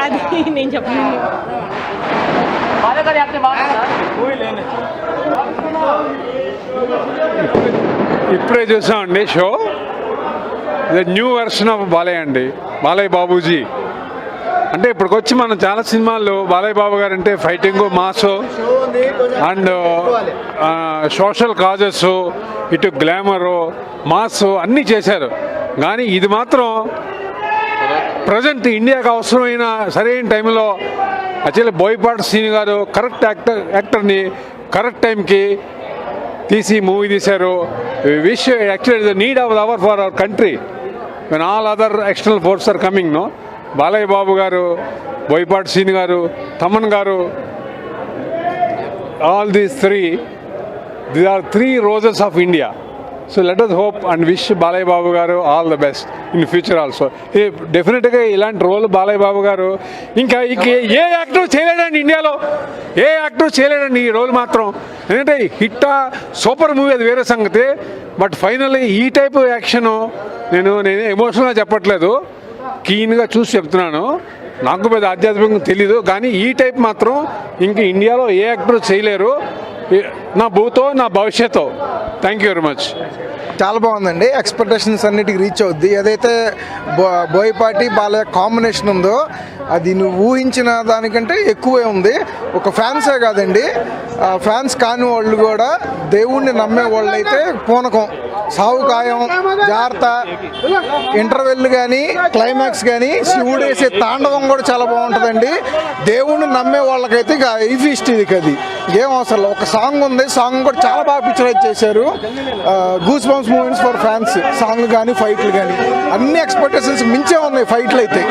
అది నేను చెప్పను. ఇప్పుడే చూసామండి show. The new version of Balayya అండి, బాలయ్య బాబూజీ. అంటే ఇప్పటికొచ్చి మనం చాలా సినిమాల్లో బాలయ్య బాబు గారు అంటే fighting, mass and social causes, ఇటు గ్లామరు, మాస్ అన్నీ చేశారు. కానీ ఇది మాత్రం ప్రజెంట్ ఇండియాకి అవసరమైన సరైన టైంలో యాక్చువల్లీ బోయపాటి శ్రీను గారు కరెక్ట్ యాక్టర్ని కరెక్ట్ టైంకి తీసి మూవీ తీశారు. Wish actually the need of hour for our country when all other external force are coming. No, Balayya Babu garu, Boyapati Srinu garu, Thaman garu, all these are three roses of India. So let us hope and wish Balayya Babu garu all the best in future also. డెఫినెట్గా ఇలాంటి role Balayya Babu గారు ఇంకా ఏ actor చేయలేడండి ఇండియాలో, ఏ actor చేయలేడండి ఈ role మాత్రం. ఎందుకంటే హిట్టా super movie అది వేరే సంగతి. బట్ ఫైనల్లీ ఈ టైప్ యాక్షను నేను ఎమోషనల్గా చెప్పట్లేదు, కీన్గా చూసి చెప్తున్నాను. నాకు పెద్ద ఆధ్యాత్మికంగా తెలీదు, కానీ ఈ టైప్ మాత్రం ఇంక ఇండియాలో ఏ యాక్టర్ చేయలేరు. నా భూతో నా భవిష్యత్తు. Thank you very much. చాలా బాగుందండి. ఎక్స్పెక్టేషన్స్ అన్నిటికి రీచ్ అవుద్ది. ఏదైతే బోయపాటి బాలయ్య కాంబినేషన్ ఉందో అది నువ్వు ఊహించిన దానికంటే ఎక్కువే ఉంది. ఒక ఫ్యాన్సే కాదండి, ఫ్యాన్స్ కాని వాళ్ళు కూడా దేవుణ్ణి నమ్మే వాళ్ళు అయితే పూనకం, సావు ఖాయం, జాగ్రత్త, ఇంటర్వెల్ కానీ క్లైమాక్స్ కానీ శివుడు వేసే తాండవం కూడా చాలా బాగుంటుందండి. దేవుణ్ణి నమ్మే వాళ్ళకైతే ఇక ఈ ఫీస్ట్ ఇది అది ఏం అవసరం. ఒక సాంగ్ ఉంది, సాంగ్ కూడా చాలా బాగా పిక్చరైజ్ చేశారు. Goose bumps movies for fans. Song కానీ ఫైట్లు కానీ అన్ని ఎక్స్పెక్టేషన్స్ మించే ఉన్నాయి ఫైట్లు అయితే.